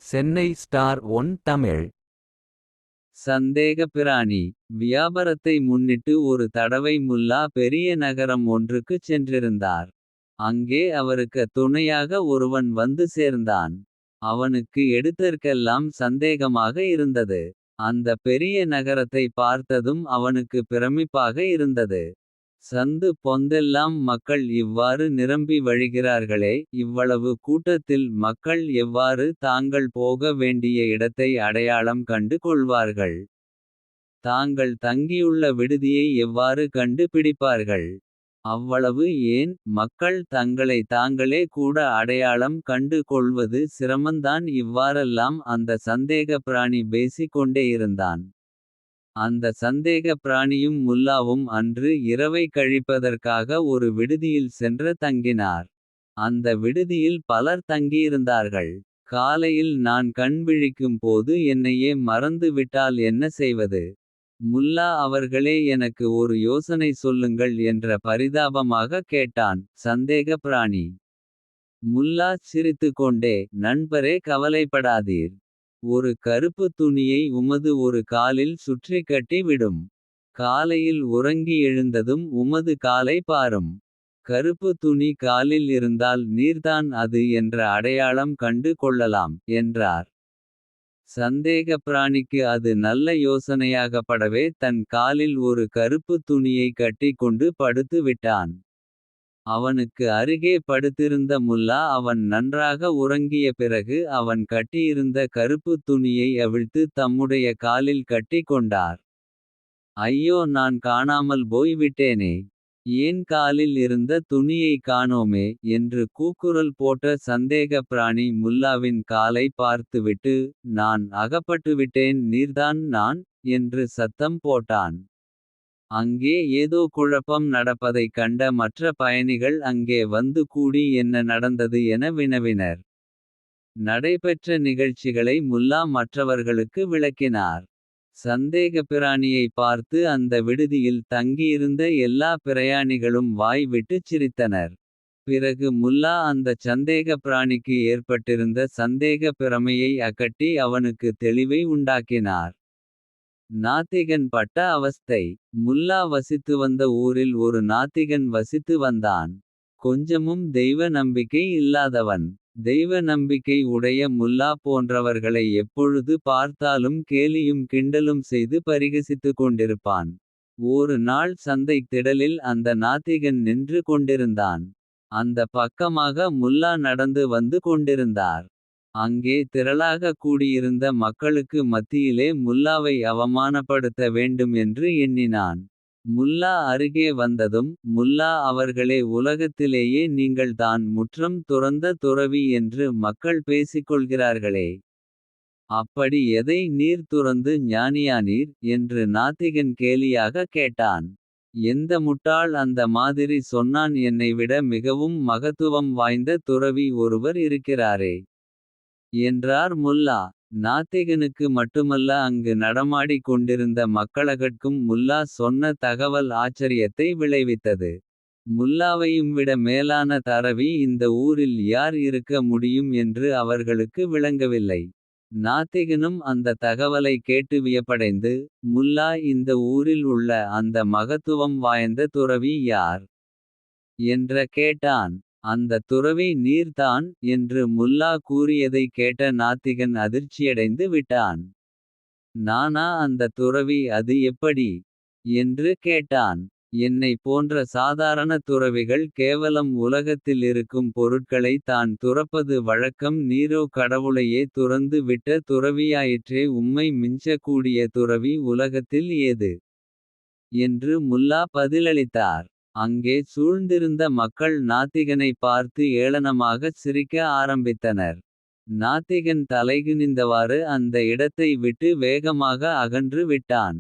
Chennai star one Tamil. சந்தேக பிராணி. வியாபாரத்தை முன்னிட்டு ஒரு தடவை முல்லா பெரிய நகரம் ஒன்றுக்குச் சென்றிருந்தார். அங்கே அவருக்கு துணையாக ஒருவன் வந்து சேர்ந்தான். அவனுக்கு எடுத்தற்கெல்லாம் சந்தேகமாக இருந்தது. அந்த பெரிய நகரத்தை பார்த்ததும் அவனுக்கு பிரமிப்பாக இருந்தது. சந்து பொந்தெல்லாம் மக்கள் இவ்வாறு நிரம்பி வழிகிறார்களே. இவ்வளவு கூட்டத்தில் மக்கள் எவ்வாறு தாங்கள் போக வேண்டிய இடத்தை அடையாளம் கண்டு கொள்வார்கள். தாங்கள் தங்கியுள்ள விடுதியை எவ்வாறு கண்டு பிடிப்பார்கள். அவ்வளவு ஏன் மக்கள் தங்களை தாங்களே கூட அடையாளம் கண்டு கொள்வது சிரமந்தான். இவ்வாறெல்லாம் அந்த சந்தேக பிராணி பேசிக் கொண்டே இருந்தான். அந்த சந்தேக பிராணியும் முல்லாவும் அன்று இரவை கழிப்பதற்காக ஒரு விடுதியில் சென்று தங்கினார். அந்த விடுதியில் பலர் தங்கியிருந்தார்கள். காலையில் நான் கண் விழிக்கும் போது என்னையே மறந்து விட்டால் என்ன செய்வது. முல்லா அவர்களே, எனக்கு ஒரு யோசனை சொல்லுங்கள் என்ற பரிதாபமாக கேட்டான் சந்தேக பிராணி. முல்லா சிரித்துக்கொண்டே, நண்பரே, கவலைப்படாதீர். ஒரு கருப்பு துணியை உமது ஒரு காலில் சுற்றி கட்டி விடும். காலையில் உறங்கி எழுந்ததும் உமது காலை பாரும். கருப்பு துணி காலில் இருந்தால் நீர்தான் அது என்ற அடையாளம் கண்டு கொள்ளலாம் என்றார். சந்தேக பிராணிக்கு அது நல்ல யோசனையாகப்படவே தன் காலில் ஒரு கருப்பு துணியை கட்டி கொண்டு படுத்து விட்டான். அவனுக்கு அருகே படுத்திருந்த முல்லா அவன் நன்றாக உறங்கிய பிறகு அவன் கட்டியிருந்த கருப்பு துணியை அவிழ்த்து தம்முடைய காலில் கட்டி கொண்டார். ஐயோ, நான் காணாமல் போய் விட்டேனே. ஏன் காலில் இருந்த துணியை காணோமே என்று கூக்குரல் போட்ட சந்தேக பிராணி முல்லாவின் காலை பார்த்துவிட்டு, நான் அகப்பட்டுவிட்டேன், நீர்தான் நான் என்று சத்தம் போட்டான். அங்கே ஏதோ குழப்பம் நடப்பதைக் கண்ட மற்ற பயணிகள் அங்கே வந்து கூடி என்ன நடந்தது என வினவினர். நடைபெற்ற நிகழ்ச்சிகளை முல்லா மற்றவர்களுக்கு விளக்கினார். சந்தேக பிராணியை பார்த்து அந்த விடுதியில் தங்கியிருந்த எல்லா பிரயாணிகளும் வாய் விட்டுச் சிரித்தனர். பிறகு முல்லா அந்தச் சந்தேக பிராணிக்கு ஏற்பட்டிருந்த சந்தேக பிரமையை அகற்றி அவனுக்கு தெளிவை உண்டாக்கினார். நாத்திகன் பட்ட அவஸ்தை. முல்லா வசித்து வந்த ஊரில் ஒரு நாத்திகன் வசித்து வந்தான். கொஞ்சமும் தெய்வ நம்பிக்கை இல்லாதவன். தெய்வ நம்பிக்கை உடைய முல்லா போன்றவர்களை எப்பொழுது பார்த்தாலும் கேலியும் கிண்டலும் செய்து பரிகசித்துக் கொண்டிருப்பான். ஒரு நாள் சந்தைத் திடலில் அந்த நாத்திகன் நின்று கொண்டிருந்தான். அந்த பக்கமாக முல்லா நடந்து வந்து கொண்டிருந்தார். அங்கே திரளாக கூடியிருந்த மக்களுக்கு மத்தியிலே முல்லாவை அவமானப்படுத்த வேண்டும் என்று எண்ணினான். முல்லா அருகே வந்ததும், முல்லா அவர்களே, உலகத்திலேயே நீங்கள் தான் முற்றம் துறந்த துறவி என்று மக்கள் பேசிக்கொள்கிறார்களே. அப்படி எதை நீர் துறந்து ஞானியானீர் என்று நாத்திகன் கேலியாக கேட்டான். எந்த முட்டாள் அந்த மாதிரி சொன்னான். என்னைவிட மிகவும் மகத்துவம் வாய்ந்த துறவி ஒருவர் இருக்கிறாரே என்றார் முல்லா. நாத்திகனுக்கு மட்டுமல்ல, அங்கு நடமாடிக் கொண்டிருந்த மக்களகட்கும் முல்லா சொன்ன தகவல் ஆச்சரியத்தை விளைவித்தது. முல்லாவையும் விட மேலான தறவி இந்த ஊரில் யார் இருக்க முடியும் என்று அவர்களுக்கு விளங்கவில்லை. நாத்திகனும் அந்த தகவலை கேட்டு வியப்படைந்து, முல்லா, இந்த ஊரில் உள்ள அந்த மகத்துவம் வாய்ந்த துறவி யார் என்ற கேட்டான். அந்த துறவி நீர்தான் என்று முல்லா கூறியதை கேட்ட நாத்திகன் அதிர்ச்சியடைந்து விட்டான். நானா அந்த துறவி, அது எப்படி என்று கேட்டான். என்னை போன்ற சாதாரண துறவிகள் கேவலம் உலகத்தில் இருக்கும் பொருட்களை தான் துறப்பது வழக்கம். நீரோ கடவுளையே துறந்து விட்ட துறவியாயிற்றே. உம்மை மிஞ்சக்கூடிய துறவி உலகத்தில் ஏது என்று முல்லா பதிலளித்தார். அங்கே சூழ்ந்திருந்த மக்கள் நாத்திகனை பார்த்து ஏளனமாகச் சிரிக்க ஆரம்பித்தனர். நாத்திகன் தலைகுனிந்தவாறு அந்த இடத்தை விட்டு வேகமாக அகன்று விட்டான்.